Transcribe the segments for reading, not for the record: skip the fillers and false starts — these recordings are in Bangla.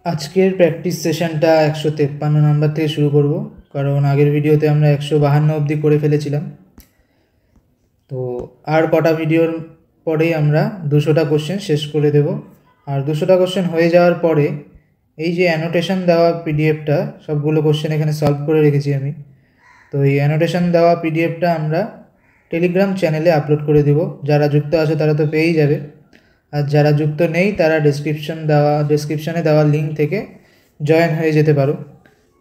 আজকের প্র্যাকটিস সেশনটা 153 নাম্বার থেকে শুরু করব, কারণ আগের ভিডিওতে আমরা 152 অবধি করে ফেলেছিলাম। তো আর কটা ভিডিওর পরেই আমরা 200টা কোশ্চেন শেষ করে দেব। আর 200টা কোশ্চেন হয়ে যাওয়ার পরে এই যে অ্যানোটেশন দেওয়া পিডিএফটা, সবগুলো কোশ্চেন এখানে সলভ করে রেখেছি আমি। তো এই অ্যানোটেশন দেওয়া পিডিএফটা আমরা টেলিগ্রাম চ্যানেলে আপলোড করে দেব। যারা যুক্ত আছে তারা তো পেয়েই যাবে, আর যারা যুক্ত নেই তারা ডেসক্রিপশনে দেওয়া লিঙ্ক থেকে জয়েন হয়ে যেতে পারো।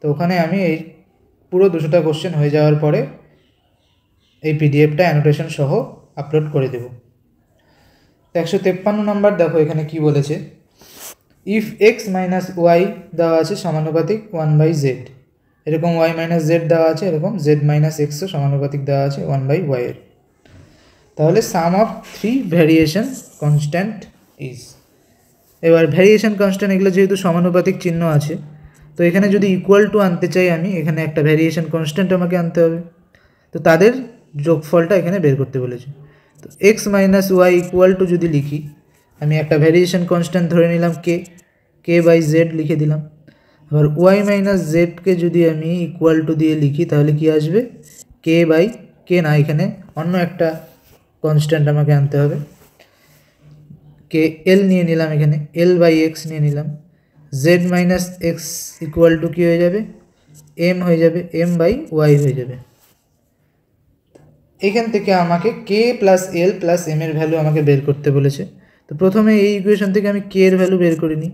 তো ওখানে আমি এই পুরো 200টা কোশ্চেন হয়ে যাওয়ার পরে এই পিডিএফটা অ্যানোটেশন সহ আপলোড করে দেব। 153 নম্বর দেখো এখানে কি বলেছে, ইফ এক্স মাইনাস ওয়াই দেওয়া আছে সমানুপাতিক 1/z, এরকম ওয়াই মাইনাস জেড দেওয়া আছে, এরকম জেড মাইনাস এক্সও সমানুপাতিক দেওয়া আছে 1/y এর। তাহলে সাম অফ 3 ভ্যারিয়েশন কনস্ট্যান্ট ইজ। এবার ভ্যারিয়েশন কনস্ট্যান্ট এগুলো যেহেতু সমানুপাতিক চিহ্ন আছে, তো এখানে যদি ইকুয়াল টু আনতে চাই আমি, এখানে একটা ভ্যারিয়েশন কনস্ট্যান্ট আমাকে আনতে হবে। তো তাদের যোগফলটা এখানে বের করতে বলেছে। তো x minus y equal to যদি লিখি, আমি একটা ভ্যারিয়েশন কনস্ট্যান্ট ধরে নিলাম কে বাই জেড লিখে দিলাম। এবার ওয়াই মাইনাস জেডকে যদি আমি ইকুয়াল টু দিয়ে লিখি তাহলে কি আসবে, কে বাই কে না, এখানে অন্য একটা কনস্ট্যান্ট আমাকে আনতে হবে। কে এল নিয়ে নিলাম, এখানে এল বাই এক্স নিয়ে নিলাম। Z minus X equal to কী হয়ে যাবে, এম হয়ে যাবে, এম বাই ওয়াই হয়ে যাবে। এখান থেকে আমাকে কে প্লাস এল প্লাস এম এর ভ্যালু আমাকে বের করতে বলেছে। তো প্রথমে এই ইকুয়েশন থেকে আমি কে এর ভ্যালু বের করে নিই,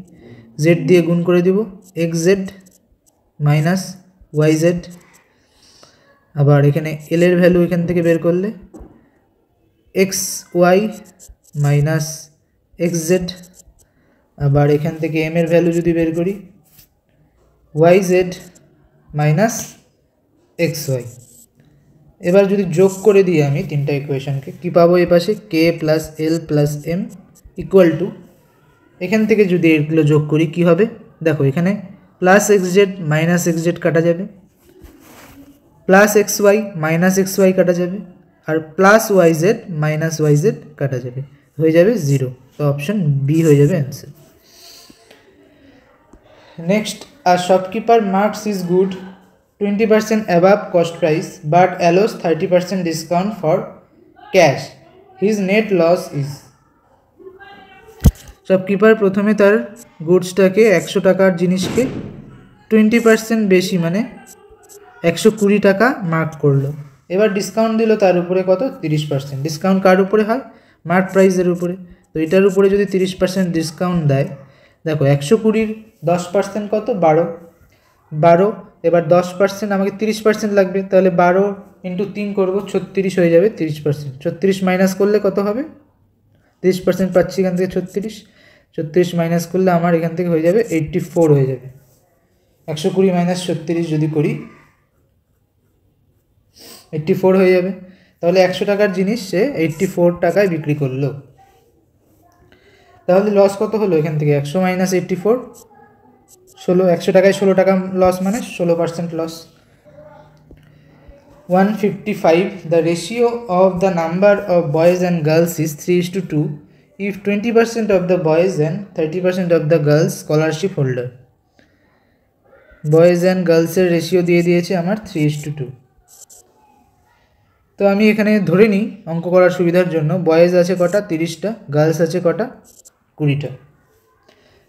জেড দিয়ে গুণ করে দিব, x Z minus Y z. আবার এখানে এল এর ভ্যালু এখান থেকে বের করলে x Y minus x z. আবার এখান থেকে এম এর ভ্যালু যদি বের করি, y Z minus x y. এবার যদি যোগ করে দিই আমি তিনটা ইকুয়েশনকে, কী পাবো এ পাশে, K plus L plus M equal to, এখান থেকে যদি এগুলো যোগ করি কি হবে, দেখো এখানে plus X Z minus x Z কাটা যাবে, plus X Y minus x Y কাটা যাবে, আর plus Y Z minus Y Z কাটা যাবে, হয়ে যাবে 0। তো অপশন বি হয়ে যাবে অ্যান্সার। নেক্সট, আর shopkeeper marks is good 20% above cost price but allows 30% discount for cash. His net loss is. Shopkeeper প্রথমে তার গুডসটাকে 100 টাকার জিনিসকে 20% বেশি মানে 120 টাকা মার্ক করলো। এবার ডিসকাউন্ট দিল তার উপরে কত, 30%। ডিসকাউন্ট কার উপরে হয়, মার্ক প্রাইসের উপরে। তো এটার উপরে যদি 30% ডিসকাউন্ট দেয়, দেখো 120-র 10% কত, 12। এবার 10% আমাকে 30% লাগবে, তাহলে 12 × 3 করবো, 36 হয়ে যাবে 30%। 36 মাইনাস করলে কত হবে, 30% পাচ্ছি এখান থেকে 36 মাইনাস করলে আমার এখান থেকে হয়ে যাবে 84 হয়ে যাবে। 120 মাইনাস 36 যদি করি 84 হয়ে যাবে। তাহলে 100 টাকার জিনিস সে 84 টাকায় বিক্রি করলো। তাহলে লস কত হলো, এখান থেকে 100 মাইনাস 84 16, 100 টাকায় 16 টাকা লস মানে 16% loss. 155, the ratio of the number of boys and girls is 3:2 if 20% of the boys and 30% of the girls scholarship holder. Boys and গার্লসের রেশিও দিয়ে দিয়েছে আমার 3:2। তো আমি এখানে ধরে নিই অঙ্ক করার সুবিধার জন্য, বয়েজ আছে কটা, 30টা, গার্লস আছে কটা, 20টা।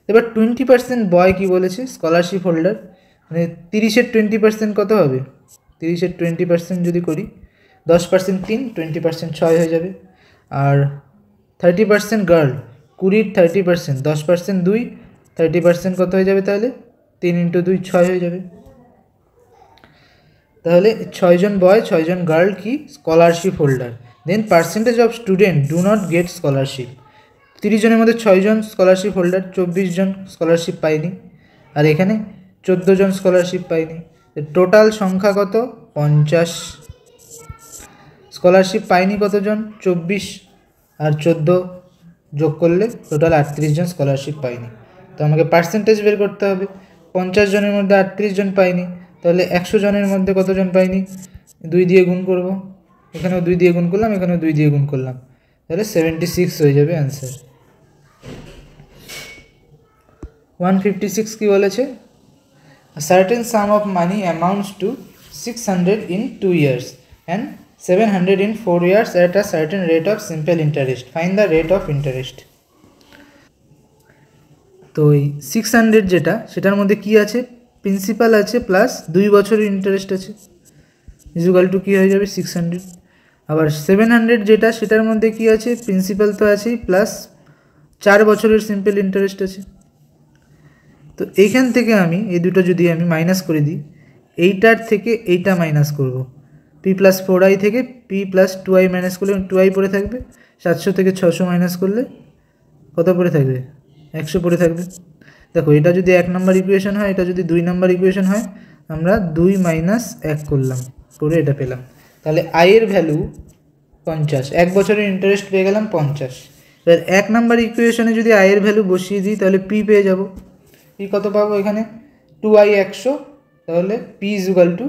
এবার 20% বয় কি বলেছে, স্কলারশিপ হোল্ডার, মানে 30-এর 20% কত হবে, 30-এর 20% যদি করি 10% 3, 20% 6 হয়ে যাবে। আর 30% গার্ল, 20-র 30%, 10% 2, 30% কত হয়ে যাবে, তাহলে 3 × 2 6 হয়ে যাবে। তাহলে 6 জন বয় 6 জন গার্ল কি scholarship holder. Then percentage of student do not get scholarship, 30 জনের মধ্যে 6 জন স্কলারশিপ হোল্ডার, 24 জন স্কলারশিপ পায়নি, আর এখানে 14 জন স্কলারশিপ পায়নি। টোটাল সংখ্যা কত, 50। স্কলারশিপ পায়নি কতজন, 24, আর 14 যোগ করলে টোটাল 38 জন স্কলারশিপ পায়নি। তো আমাকে পার্সেন্টেজ বের করতে হবে, 50 জনের মধ্যে 38 জন পায়নি, তাহলে 100 জনের মধ্যে কতজন পায়নি, 2 দিয়ে গুণ করব, এখানেও 2 দিয়ে গুণ করলাম, এখানেও 2 দিয়ে গুণ করলাম, তাহলে 76 হয়ে যাবে অ্যান্সার। 156 কি বলেছে, a certain sum of money amounts to 600 in 2 years and 700 in 4 years at a certain rate of simple interest. Find the rate of interest. তো এই 600 যেটা, সেটার মধ্যে কি আছে, প্রিন্সিপাল আছে প্লাস 2 বছরের ইন্টারেস্ট আছে, ইকুয়াল টু কি হয়ে যাবে 600। আবার 700 যেটা, সেটার মধ্যে কি আছে, প্রিন্সিপাল তো আছেই প্লাস 4 বছরের সিম্পল ইন্টারেস্ট আছে। তো এইখান থেকে আমি এই দুটো যদি আমি মাইনাস করে দিই, এইটার থেকে এইটা মাইনাস করব, পি প্লাস 4i থেকে পি প্লাস 2i মাইনাস করলে 2i পড়ে থাকবে, 700 থেকে 600 মাইনাস করলে কত পড়ে থাকবে, 100 পড়ে থাকবে। দেখো এটা যদি 1 নম্বর ইকুয়েশন হয়, এটা যদি 2 নম্বর ইকুয়েশন হয়, আমরা 2 মাইনাস 1 করলাম, করে এটা পেলাম। তাহলে আয়ের ভ্যালু 50, 1 বছরের ইন্টারেস্ট পেয়ে গেলাম 50। এবার 1 নম্বর ইকুয়েশনে যদি আয়ের ভ্যালু বসিয়ে দিই, তাহলে পি পেয়ে যাব। পি কত পাবো এখানে, 2i 100, তাহলে পি ইকুয়াল টু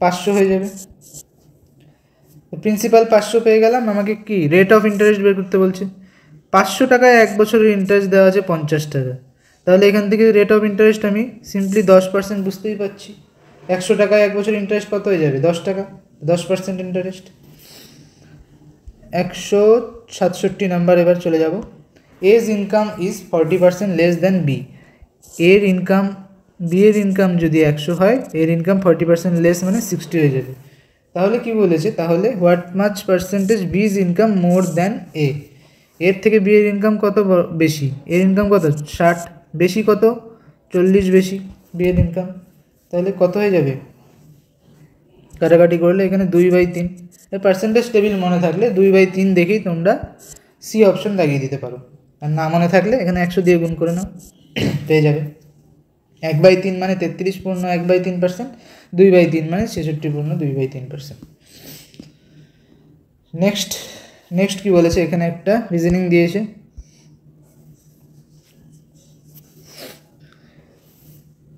500 হয়ে যাবে। প্রিন্সিপাল 500 পেয়ে গেলাম, আমাকে কি রেট অফ ইন্টারেস্ট বের করতে বলছে। 500 টাকায় 1 বছরের ইন্টারেস্ট দেওয়া আছে 50 টাকা, তাহলে এখান থেকে রেট অফ ইন্টারেস্ট আমি সিম্পলি 10% বুঝতেই পারছি। 100 টাকায় 1 বছর ইন্টারেস্ট কত হয়ে যাবে, 10 টাকা, 10% ইন্টারেস্ট। 167 নাম্বার এবার চলে যাব। A's income is 40% less than B. এর ইনকাম, বি এর ইনকাম যদি 100 হয়, এর ইনকাম 40% লেস মানে 60 হয়ে যাবে। তাহলে কি বলেছে, তাহলে what much percentage B is income more than A. এর থেকে বি এর ইনকাম কত বেশি, এর ইনকাম কত 60, বেশি কত 40 বেশি বি এর ইনকাম। তাহলে কত হয়ে যাবে, কাটাকাটি করলে এখানে 2/3। এই পার্সেন্টেজ টেবিল মনে থাকলে 2/3 দেখেই তোমরা সি অপশন লাগিয়ে দিতে পারো, আর না মনে থাকলে এখানে 100 দিয়ে গুণ করে নাও, পেয়ে যাবে। 1/3 মানে 33 পূর্ণ 1/3%, 2/3 মানে 66 পূর্ণ 2/3%। নেক্সট কি বলেছে, এখানে একটা রিজনিং দিয়েছে।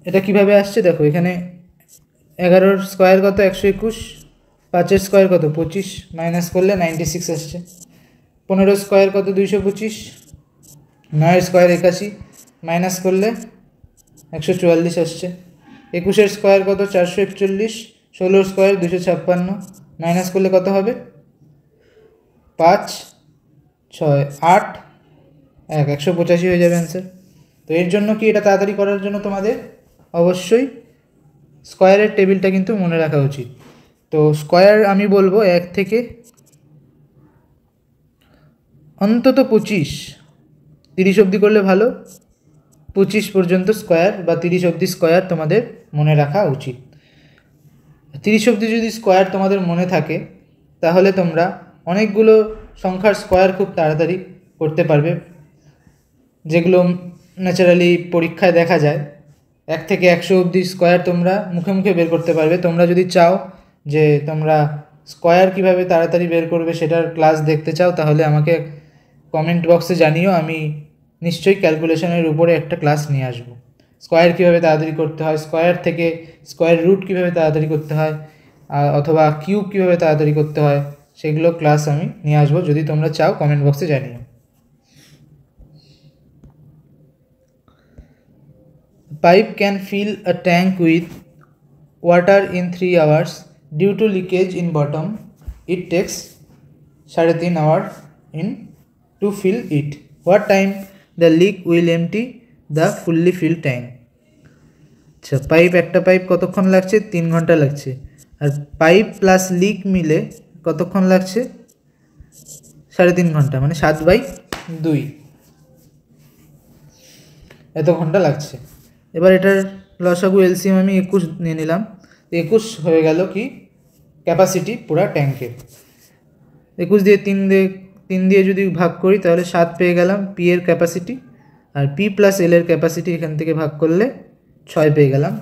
এটা কিভাবে আসছে দেখো, এখানে 11 স্কোয়ার কত 121, 5 স্কোয়ার কত 25, মাইনাস করলে 96 আসছে। 15 স্কোয়ার কত 225, 9 স্কোয়ার 81, মাইনাস করলে 144 আসছে। 21 স্কোয়ার কত 441, 16 স্কোয়ার 256, মাইনাস করলে কত হবে, 5 6 8 1, 185 হয়ে যাবে অ্যান্সার। তো এর জন্য কি, এটা তাড়াতাড়ি করার জন্য তোমাদের অবশ্যই স্কোয়ারের টেবিলটা কিন্তু মনে রাখা উচিত। তো স্কোয়ার আমি বলবো 1 থেকে অন্তত 25, 30 অবধি করলে ভালো, 25 পর্যন্ত স্কোয়ার বা 30 অবধি স্কোয়ার তোমাদের মনে রাখা উচিত। 30 অবধি যদি স্কোয়ার তোমাদের মনে থাকে, তাহলে তোমরা অনেকগুলো সংখ্যার স্কোয়ার খুব তাড়াতাড়ি করতে পারবে, যেগুলো ন্যাচারালি পরীক্ষায় দেখা যায়। 1 থেকে 100 অবধি স্কোয়ার তোমরা মুখে মুখে বের করতে পারবে। তোমরা যদি চাও যে তোমরা স্কোয়ার কীভাবে তাড়াতাড়ি বের করবে সেটার ক্লাস দেখতে চাও, তাহলে আমাকে কমেন্ট বক্সে জানিও, আমি নিশ্চয়ই ক্যালকুলেশনের উপরে একটা ক্লাস নিয়ে আসবো। স্কোয়ার কীভাবে তাড়াতাড়ি করতে হয়, স্কোয়ার থেকে স্কোয়ার রুট কীভাবে তাড়াতাড়ি করতে হয়, অথবা কিউব কীভাবে তাড়াতাড়ি করতে হয়, সেগুলো ক্লাস আমি নিয়ে আসবো। যদি তোমরা চাও কমেন্ট বক্সে জানিও। Pipe can fill a tank with water in 3 hours. Due to leakage in bottom, it takes 3.5 hours to fill it. What time the leak will empty the fully filled tank? আচ্ছা, পাইপ, একটা পাইপ কতক্ষণ লাগছে, 3 ঘন্টা লাগছে। আর পাইপ প্লাস লিক মিলে কতক্ষণ লাগছে, 3.5 ঘন্টা, মানে 7/2, এত ঘন্টা লাগছে। এবার এটার লসাগু এলসিএম আমি 21 নিয়ে নিলাম। 21 হয়ে গেল কি ক্যাপাসিটি পুরা ট্যাঙ্কের। 21 দিয়ে 3 দিয়ে যদি ভাগ করি, তাহলে 7 পেয়ে গেলাম পি এর ক্যাপাসিটি, আর পি প্লাস এল এর ক্যাপাসিটি এখান থেকে ভাগ করলে 6 পেয়ে গেলাম।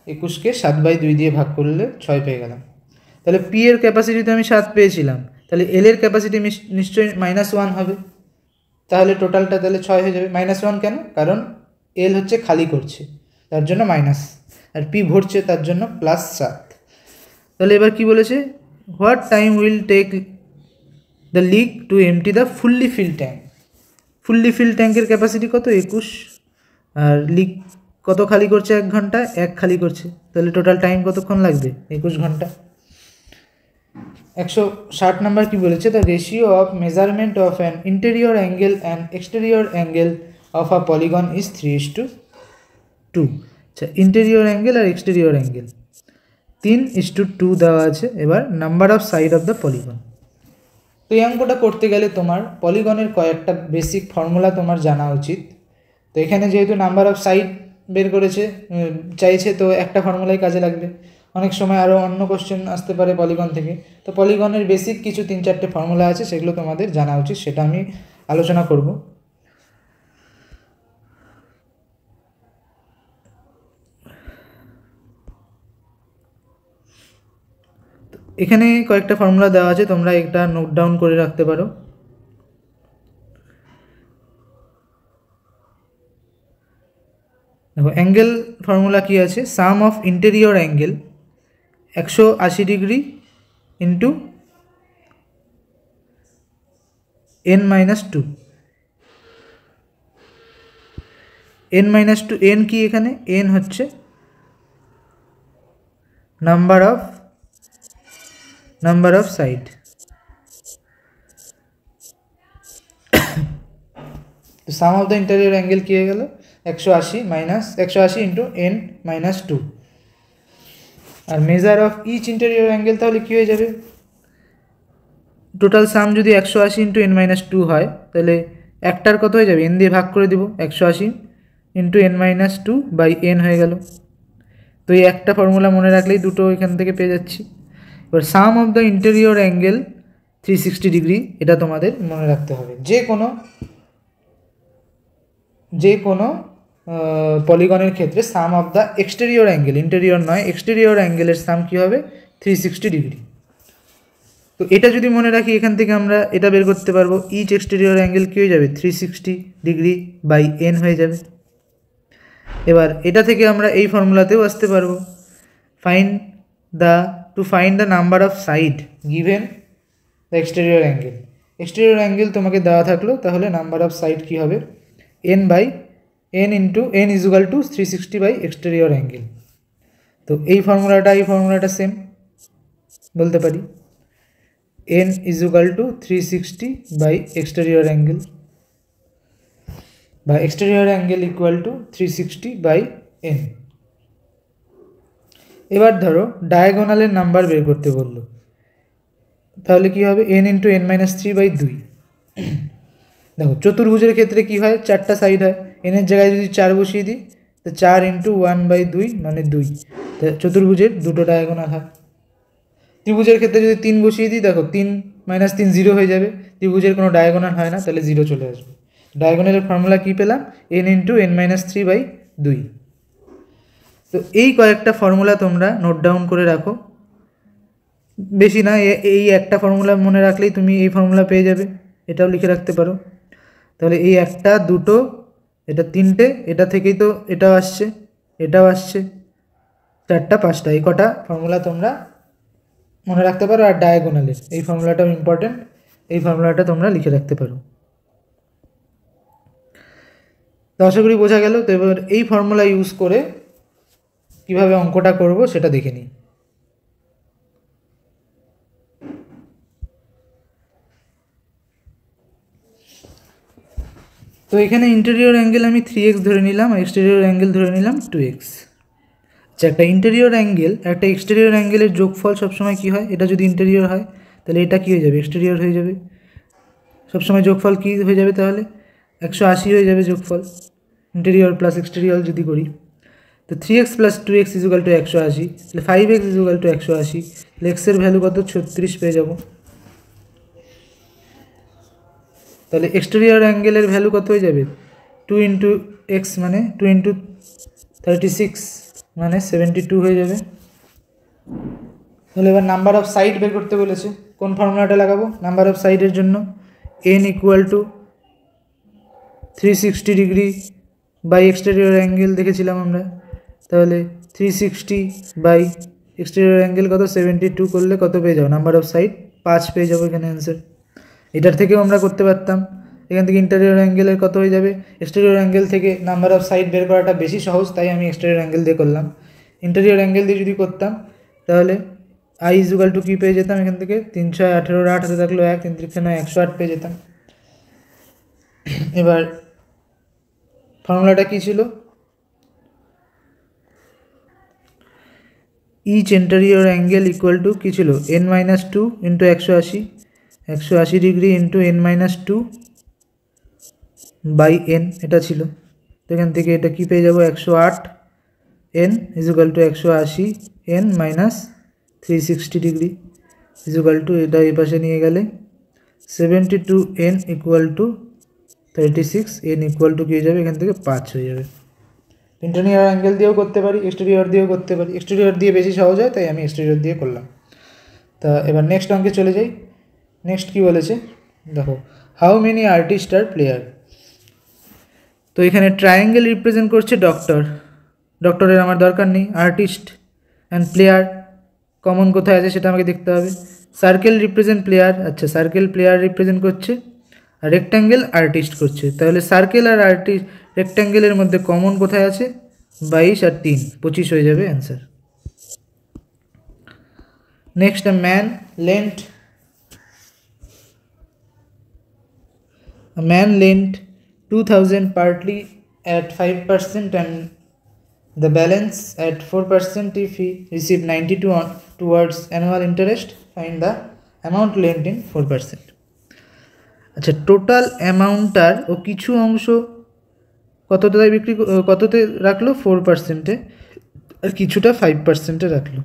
21কে 7/2 দিয়ে ভাগ করলে 6 পেয়ে গেলাম। তাহলে পি এর ক্যাপাসিটি তো আমি 7 পেয়েছিলাম, তাহলে এল এর ক্যাপাসিটি নিশ্চয়ই -1 হবে, তাহলে টোটালটা তাহলে 6 হয়ে যাবে। -1 কেন, কারণ এল হচ্ছে খালি করছে তার জন্য মাইনাস, আর পি ভরছে তার জন্য +7। তাহলে এবার কি বলেছে, what time will take the leak to empty the fully fill tank. Fully fill ট্যাঙ্কের ক্যাপাসিটি কত, 21, আর লিক কত খালি করছে 1 ঘন্টা, 1 খালি করছে, তাহলে টোটাল টাইম কতক্ষণ লাগবে? 21 ঘন্টা। 160 নাম্বার কি বলেছে? The ratio of measurement of an interior angle and exterior angle of a polygon is 3:2। আচ্ছা, ইন্টেরিয়র অ্যাঙ্গেল আর এক্সটেরিয়র অ্যাঙ্গেল 3:2 দেওয়া আছে। এবার number of side of the polygon. তো এই অঙ্কটা করতে গেলে তোমার পলিগনের কয়েকটা বেসিক ফর্মুলা তোমার জানা উচিত। তো এখানে যেহেতু নাম্বার অফ সাইড বের করেছে চাইছে, তো একটা ফর্মুলাই কাজে লাগবে। অনেক সময় আরও অন্য কোশ্চেন আসতে পারে পলিগন থেকে, তো পলিগনের বেসিক কিছু 3-4টে ফর্মুলা আছে, সেগুলো তোমাদের জানা উচিত, সেটা আমি আলোচনা করব। এখানে কয়েকটা ফর্মুলা দেওয়া আছে, তোমরা একটা নোট ডাউন করে রাখতে পারো। দেখো, অ্যাঙ্গেল ফর্মুলা কি আছে? Sum of interior angle 180 degree into n-2। n-2 n কি এখানে? n হচ্ছে নাম্বার অফ সাইড। তো sum of the interior angle কি হয়ে গেল? 180 ইন্টু n-2। আর measure of each interior angle তাহলে কী হয়ে যাবে? টোটাল সাম যদি 180 ইন্টু n-2 হয়, তাহলে একটার কত হয়ে যাবে? n দিয়ে ভাগ করে দিব, 180 ইন্টু n-2 বাই n হয়ে গেল। তো এই একটা ফর্মুলা মনে রাখলেই দুটো এখান থেকে পেয়ে যাচ্ছি। এবার sum of the interior angle 360 degree, এটা তোমাদের মনে রাখতে হবে। যে কোনো পলিগনের ক্ষেত্রে sum of the exterior angle, interior নয়, এক্সটেরিয়র অ্যাঙ্গেলের সাম কী হবে? 360 ডিগ্রি। তো এটা যদি মনে রাখি, এখান থেকে আমরা এটা বের করতে পারবো, ইচ এক্সটেরিয়র অ্যাঙ্গেল কী হয়ে যাবে? 360 ডিগ্রি বাই n হয়ে যাবে। এবার এটা থেকে আমরা এই ফর্মুলাতেও আসতে পারবো, to find the number of side given the exterior angle. Exterior angle তোমাকে দেওয়া থাকলো, তাহলে নাম্বার অফ সাইড কী হবে? n into n is equal to 360 by exterior angle. তো এই ফর্মুলাটা সেম বলতে পারি, n is equal to 360 by exterior angle, বা exterior angle equal to 360 by n। এবার ধরো ডায়াগোনালের নাম্বার বের করতে বললো, তাহলে কি হবে? n into n-3 by 2। দেখো, চতুর্ভুজের ক্ষেত্রে কি হয়? 4টা সাইড হয়, এনের জায়গায় যদি 4 বসিয়ে দিই, তো 4 ইন্টু 1/2 মানে 2। তো চতুর্ভুজের দুটো ডায়াগোনাল হয়। ত্রিভুজের ক্ষেত্রে যদি 3 বসিয়ে দিই, দেখো 3 - 3 0 হয়ে যাবে, ত্রিভুজের কোনো ডায়াগোনাল হয় না, তাহলে 0 চলে আসবে। ডায়াগোনালের ফর্মুলা কী পেলাম? n into n-3 by 2। তো এই কয়েকটা ফর্মুলা তোমরা নোট ডাউন করে রাখো, বেশি না, এই একটা ফর্মুলা মনে রাখলেই তুমি এই ফর্মুলা পেয়ে যাবে। এটাও লিখে রাখতে পারো। তাহলে এই একটা, দুটো, এটা 3টে, এটা থেকেই তো এটাও আসছে, এটাও আসছে, 4টা 5টা, এই কটা ফর্মুলা তোমরা মনে রাখতে পারো। আর ডায়াগোনালের এই ফর্মুলাটাও ইম্পর্টেন্ট, এই ফর্মুলাটা তোমরা লিখে রাখতে পারো। তো আশা করি বোঝা গেল। তো এবার এই ফর্মুলা ইউজ করে কিভাবে অঙ্কটা করব সেটা দেখে নিই। তো এখানে ইন্টেরিয়র অ্যাঙ্গেল আমি 3x ধরে নিলাম, আর এক্সটেরিয়র অ্যাঙ্গেল ধরে নিলাম 2x। আচ্ছা, একটা ইন্টেরিয়র অ্যাঙ্গেল একটা এক্সটেরিয়র অ্যাঙ্গেলের যোগফল সবসময় কী হয়? এটা যদি ইন্টেরিয়র হয়, তাহলে এটা কী হয়ে যাবে? এক্সটেরিয়র হয়ে যাবে। সবসময় যোগফল কী হয়ে যাবে? তাহলে 180 হয়ে যাবে যোগফল, ইন্টেরিয়র প্লাস এক্সটেরিয়র যদি করি। তো 3x plus 2x is equal two 180, তাহলে 5x ইজ ইকুয়াল টু 180, তাহলে এক্সের ভ্যালু কত? 36 পেয়ে যাব। তাহলে এক্সটেরিয়র অ্যাঙ্গেলের ভ্যালু কত হয়ে যাবে? 2 ইন্টু এক্স মানে 2 ইন্টু 36 মানে 72 হয়ে যাবে। তাহলে এবার নাম্বার অফ সাইড বের করতে বলেছে, কোন ফর্মুলাটা লাগাবো নাম্বার অফ সাইডের জন্য? n equal to 360 degree by exterior angle দেখেছিলাম আমরা, তাহলে 360 বাই এক্সটেরিয়র অ্যাঙ্গেল কত? 72 করলে কত পেয়ে যাবো? নাম্বার অফ সাইড 5 পেয়ে যাবো এখানে অ্যান্সার। এটার থেকেও আমরা করতে পারতাম, এখান থেকে ইন্টেরিয়র অ্যাঙ্গেলের কত হয়ে যাবে, এক্সটেরিয়র অ্যাঙ্গেল থেকে নাম্বার অফ সাইড বের করাটা বেশি সহজ, তাই আমি এক্সটেরিয়র অ্যাঙ্গেল দিয়ে করলাম। ইন্টেরিয়র অ্যাঙ্গেল দিয়ে যদি করতাম তাহলে আই ইজুকাল টু কী পেয়ে যেতাম, এখান থেকে 318 8 হাতে থাকলো 1, 3 3 9 108 পেয়ে যেতাম। এবার ফর্মুলাটা কী ছিল, each interior angle equal to কী ছিল, n-2 into 180 degree into n-2 by n, এটা ছিল। তো এখান থেকে এটা কী পেয়ে যাবো, 108 n equal to 180 n minus 360 degree equal to, এটা এই পাশে নিয়ে গেলে 72 n equal to 36 n equal to কী হয়ে যাবে, এখান থেকে 5 হয়ে যাবে। ইন্টেরিয়র অ্যাঙ্গেল দিয়েও করতে পারি, এক্সটেরিয়র দিয়েও করতে পারি, এক্সটেরিয়র দিয়ে বেশি সহজ হয় তাই আমি এক্সটেরিয়র দিয়ে করলাম। তা এবার নেক্সট অঙ্কে চলে যাই। নেক্সট কী বলেছে দেখো, হাউ মেনি আর্টিস্ট আর প্লেয়ার। তো এখানে ট্রায়াঙ্গেল রিপ্রেজেন্ট করছে ডক্টর, ডক্টরের আমার দরকার নেই। আর্টিস্ট অ্যান্ড প্লেয়ার কমন কোথায় আছে সেটা আমাকে দেখতে হবে। সার্কেল রিপ্রেজেন্ট প্লেয়ার, আচ্ছা সার্কেল প্লেয়ার রিপ্রেজেন্ট করছে, আর রেক্ট্যাঙ্গেল আর্টিস্ট করছে। তাহলে সার্কেল আর রেক্ট্যাঙ্গেলের মধ্যে কমন কোথায় আছে, 22 আর 3 25 হয়ে যাবে answer. Next a man lent 2000 partly at 5% and the balance at 4% if he received 92 towards annual interest. Find the amount lent in 4%. আচ্ছা টোটাল অ্যামাউন্টটার ও কিছু অংশ কততে রাখলো, 4%-এ, আর কিছুটা 5%-এ রাখলো।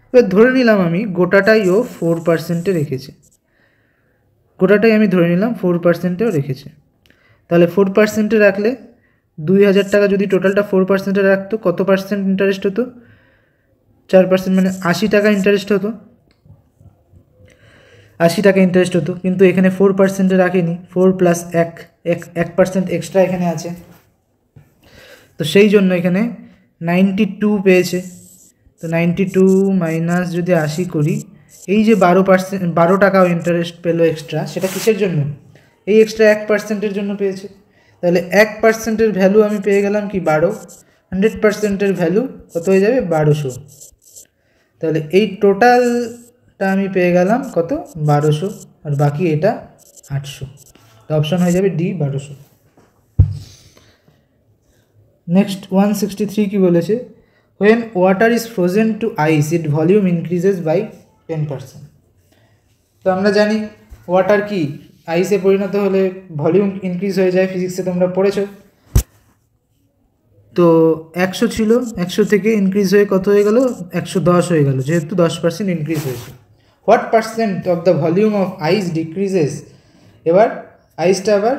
এবার ধরে নিলাম আমি গোটাটাই ও 4%-এ রেখেছে, গোটাটাই আমি ধরে নিলাম 4%-এও রেখেছে। তাহলে 4%-এ রাখলে 2000 টাকা যদি টোটালটা 4%-এ রাখতো, কত পার্সেন্ট ইন্টারেস্ট হতো, 4%, মানে 80 টাকা ইন্টারেস্ট হতো, 80 টাকা ইন্টারেস্ট হতো। কিন্তু এখানে 4%-এ রাখেনি, 4 প্লাস 1% এক্সট্রা এখানে আছে, তো সেই জন্য এখানে 92 পেয়েছে। তো 92 মাইনাস যদি 80 করি, এই যে 12 টাকাও ইন্টারেস্ট পেলো এক্সট্রা, সেটা কিসের জন্য, এই এক্সট্রা 1%-এর জন্য পেয়েছে। তাহলে 1%-এর ভ্যালু আমি পেয়ে গেলাম কি 12, 100%-এর ভ্যালু কত হয়ে যাবে 1200। তাহলে এই টোটালটা আমি পেয়ে গেলাম কত 1200, আর বাকি এটা 800। তো অপশন হয়ে যাবে ডি 1200। নেক্সট 163 কি বলেছে, when water is frozen to ice its volume increases by 10%. তো আমরা জানি ওয়াটার কি আইসে পরিণত হলে ভলিউম ইনক্রিজ হয়ে যায়, ফিজিক্সে তোমরা পড়েছো। তো 100 ছিল, 100 থেকে ইনক্রিজ হয়ে কত হয়ে গেল, 110 হয়ে গেল, যেহেতু 10% ইনক্রিজ হয়েছে। What percent of the volume of ice decreases, এবার আইসটা আবার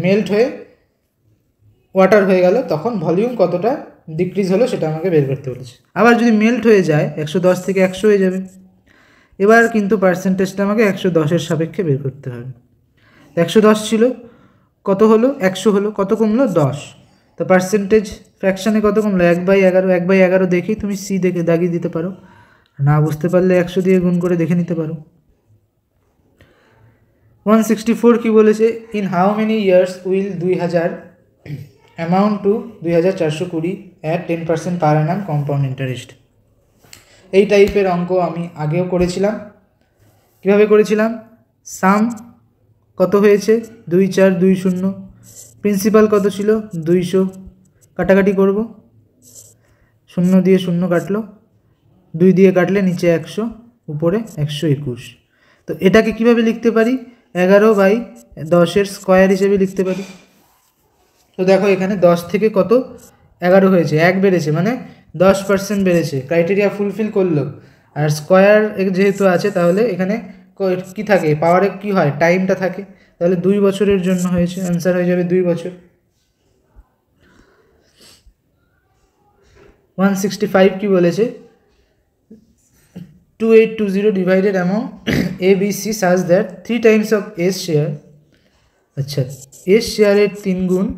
মেল্ট হয়ে ওয়াটার হয়ে গেল, তখন ভলিউম কতটা ডিক্রিজ হলো সেটা আমাকে বের করতে বলেছে। আবার যদি মেল্ট হয়ে যায় 110 থেকে 100 হয়ে যাবে। এবার কিন্তু পার্সেন্টেজটা আমাকে 110-এর সাপেক্ষে বের করতে হবে। 110 ছিল, কত হলো 100 হলো, কত কমলো 10। তো পার্সেন্টেজ ফ্র্যাকশানে কত কমলো 1/11, 1/11 দেখেই তুমি সি দেখে দাগিয়ে দিতে পারো, না বুঝতে পারলে 100 দিয়ে গুণ করে দেখে নিতে পারো। 164 কি বলেছে, in how many years will 2000 amount two 2420 at 10% per Anam compound interest. এই টাইপের অঙ্ক আমি আগেও করেছিলাম। কীভাবে করেছিলাম, সাম কত হয়েছে 2420, প্রিন্সিপাল কত ছিল 200, কাটাকাটি করব, 0 দিয়ে 0 কাটলো, 2 দিয়ে কাটলে নিচে 100, উপরে 121। তো এটাকে কিভাবে লিখতে পারি, 11/10-এর স্কোয়ার হিসেবে লিখতে পারি। তো দেখো এখানে 10 থেকে কত 11 হয়েছে, 1 বেড়েছে, মানে 10% বেড়েছে, ক্রাইটেরিয়া ফুলফিল করলো। আর স্কোয়ার যেহেতু আছে তাহলে এখানে কি থাকে, পাওয়ারে কি হয়, টাইমটা থাকে, তাহলে 2 বছরের জন্য হয়েছে, অ্যান্সার হয়ে যাবে 2 বছর। 165 কি বলেছে, 2820 divided amount A B C such that 3 times of S share, আচ্ছা এস শেয়ারের 3 গুণ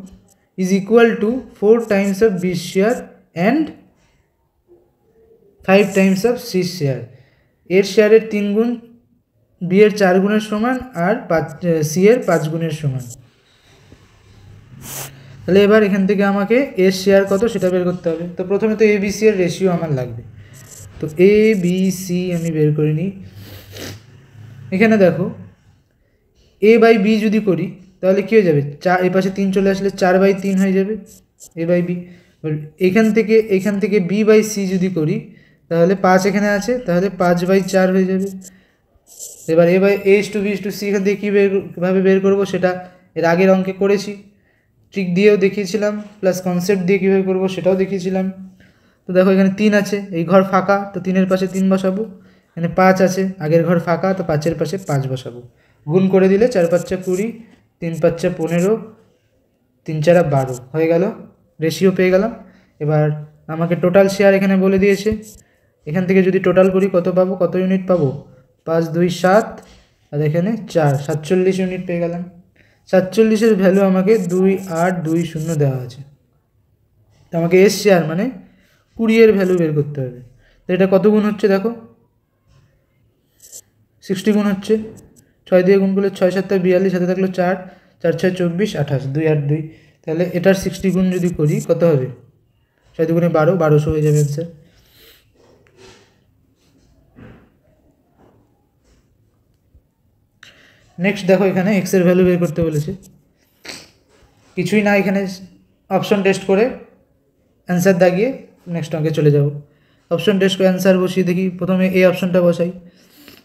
is equal to 4 times of B share and 5 times of C share। এর শেয়ারের 3 গুণ বি এর 4 গুণের সমান আর সি এর 5 গুণের সমান। তাহলে এবার এখান থেকে আমাকে এর শেয়ার কত সেটা বের করতে হবে। তো প্রথমে তো এ বি সি এর রেশিও আমার লাগবে, তো এ বি সি আমি বের করে নিই। এখানে দেখো এ বাই বি যদি করি তাহলে কী হয়ে যাবে, এই পাশে 3 চলে আসলে 4/3 হয়ে যাবে এ বাই বি। এখান থেকে বি বাই সি যদি করি তাহলে 5 এখানে আছে, তাহলে 5/4 হয়ে যাবে। এবার A by S to B to C এখান থেকে কীভাবে বের করবো সেটা এর আগের অঙ্কে করেছি, ট্রিক দিয়েও দেখিয়েছিলাম, প্লাস কনসেপ্ট দিয়ে কীভাবে করবো সেটাও দেখিয়েছিলাম। তো দেখো এখানে 3 আছে, এই ঘর ফাঁকা, তো 3-এর পাশে 3 বসাবো। এখানে 5 আছে, আগের ঘর ফাঁকা, তো 5-এর পাশে 5 বসাবো। গুণ করে দিলে 4×5 = 20, 3×5 = 15, 3×4 = 12 হয়ে গেল, রেশিও পেয়ে গেলাম। এবার আমাকে টোটাল শেয়ার এখানে বলে দিয়েছে, এখান থেকে যদি টোটাল করি কত পাবো, কত ইউনিট পাবো, 5 2 7 আর এখানে 4, 47 ইউনিট পেয়ে গেলাম। 47-এর ভ্যালু আমাকে 2820 দেওয়া আছে। তো আমাকে এস শেয়ার মানে 20-এর ভ্যালু বের করতে হবে। তো এটা কত গুণ হচ্ছে দেখো, 60 গুণ হচ্ছে, 6 দিয়ে গুণ করলে 6 7 42, সাথে থাকলো 4, 4 6 24, 28, 2 8 2। তাহলে এটার 60 গুণ যদি করি কত হবে, 6 দুগুণে 12, 1200 হয়ে যাবে অ্যান্সার। নেক্সট দেখো এখানে এক্স এর ভ্যালু বের করতে বলেছে, কিছুই না, এখানে অপশন টেস্ট করে অ্যান্সার দাগিয়ে নেক্সট অঙ্কে চলে যাব। অপশন টেস্ট করে অ্যান্সার বসিয়ে দেখি, প্রথমে এই অপশনটা বসাই,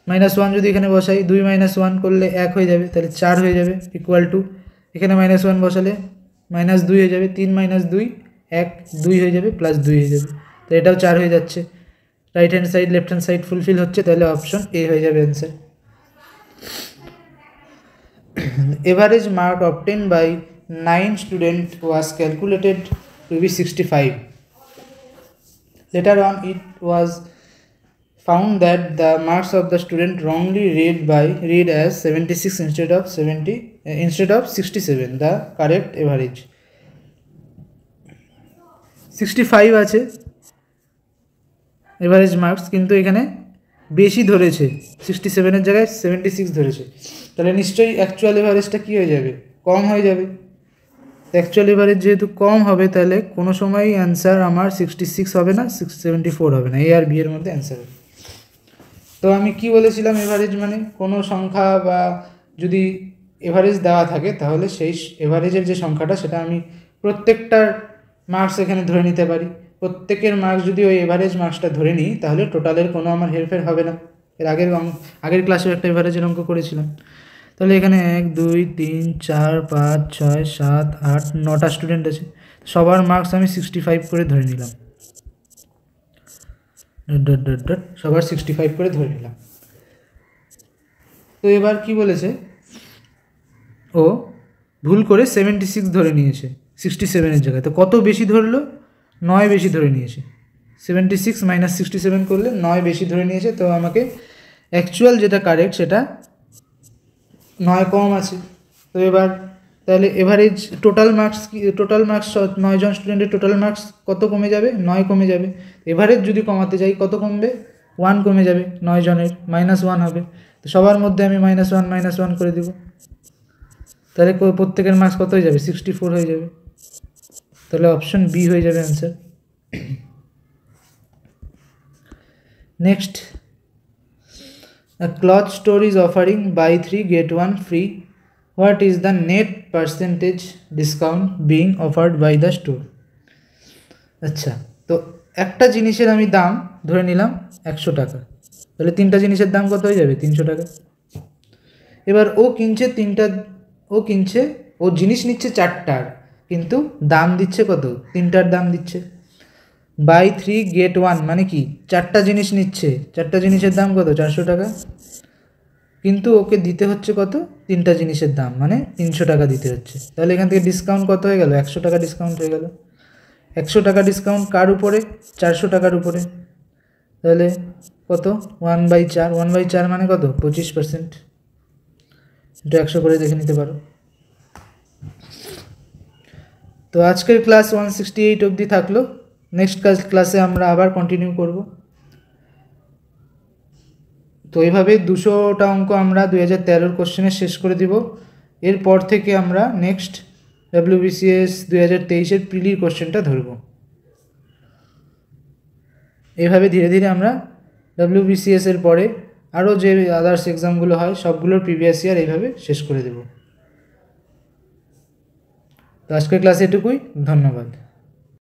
-1 যদি এখানে বসাই, 2 - 1 করলে 1 হয়ে যাবে, তাহলে 4 হয়ে যাবে, ইকুয়াল টু এখানে -1 বসালে -2 হয়ে যাবে, 3 - 2 1, 2 হয়ে যাবে, +2 হয়ে যাবে, তো এটাও 4 হয়ে যাচ্ছে। Right hand side left hand side fulfil হচ্ছে, তাহলে অপশন এ হয়ে যাবে answer. Average mark obtained by 9 students was calculated to be 65. Later on, it was found that the marks of the student wrongly read as 76 instead of 67. The correct average 65 আছে এভারেজ মার্কস, কিন্তু এখানে বেশি ধরেছে, 67-এর জায়গায় 76 ধরেছে, তাহলে নিশ্চয়ই অ্যাকচুয়াল এভারেজটা কী হয়ে যাবে, কম হয়ে যাবে। অ্যাকচুয়াল এভারেজ যেহেতু কম হবে, তাহলে কোনো সময়ই অ্যান্সার আমার 66 হবে না, 74 হবে না, এ আর বি এর মধ্যে অ্যান্সার হবে। তো আমি কি বলেছিলাম, এভারেজ মানে কোনো সংখ্যা বা যদি এভারেজ দেওয়া থাকে তাহলে সেই এভারেজের যে সংখ্যাটা সেটা আমি প্রত্যেকটার মার্কস এখানে ধরে নিতে পারি। প্রত্যেকের মার্কস যদি ওই এভারেজ মার্কসটা ধরে নিই তাহলে টোটালের কোনো আমার হেরফের হবে না। এর আগের ক্লাসেও একটা এভারেজের অঙ্ক করেছিলাম। তাহলে এখানে 1 2 3 4 5 6 7 8 9টা স্টুডেন্ট আছে, সবার মার্কস আমি 65 করে ধরে নিলাম, সবার 65 করে ধরে নিলাম। তো এবার কি বলেছে, ও ভুল করে 76 ধরে নিয়েছে 67-এর জায়গায়, তো কত বেশি ধরলো, 9 বেশি ধরে নিয়েছে, 76 - 67 করলে 9 বেশি ধরে নিয়েছে। তো আমাকে অ্যাকচুয়াল যেটা কারেক্ট সেটা 9 কম আছে। তো এবার তাহলে এভারেজ টোটাল মার্কস 9 জন স্টুডেন্টের টোটাল মার্কস কত কমে যাবে, 9 কমে যাবে। এভারেজ যদি কমাতে যাই কত কমবে, 1 কমে যাবে, 9 জনের -1 হবে, তো সবার মধ্যে আমি -1 করে দেব, তাহলে প্রত্যেকের মার্কস কত হয়ে যাবে, 64 হয়ে যাবে, তাহলে অপশন বি হয়ে যাবে answer. Next, a cloth store is offering buy 3 get 1 free. What is the net percentage discount being offered by the store? আচ্ছা, তো একটা জিনিসের আমি দাম ধরে নিলাম 100 টাকা, তাহলে 3টা জিনিসের দাম কত হয়ে যাবে, 300 টাকা। এবার ও জিনিস নিচ্ছে 4টার, কিন্তু দাম দিচ্ছে কত, 3টার দাম দিচ্ছে। বাই 3 get 1 মানে কি, 4টা জিনিস নিচ্ছে, 4টা জিনিসের দাম কত, 400 টাকা, কিন্তু ওকে দিতে হচ্ছে কত, 3টা জিনিসের দাম মানে 300 টাকা দিতে হচ্ছে। তাহলে এখান থেকে ডিসকাউন্ট কত হয়ে গেল, 100 টাকা ডিসকাউন্ট হয়ে গেল। 100 টাকা ডিসকাউন্ট কার উপরে, 400 টাকার উপরে, তাহলে কত, 1/4, 1/4 মানে কত, 25%। এটা 100 করে দেখে নিতে পারো। তো আজকের ক্লাস 168 অবধি থাকলো, নেক্সট ক্লাসে আমরা আবার কন্টিনিউ করব। তো এইভাবে 200টা অঙ্ক আমরা 2013 কোশ্চেনে শেষ করে দিব। এরপর থেকে আমরা নেক্সট WBCS 2023 প্রিলির কোশ্চেনটা ধরব। এইভাবে ধীরে ধীরে আমরা WBCS এর পরে আরও যে আদার্স এক্সামগুলো হয় সবগুলোর প্রিভিয়াস ইয়ার এইভাবে শেষ করে দেব। তো আজকের ক্লাস এটুকুই, ধন্যবাদ।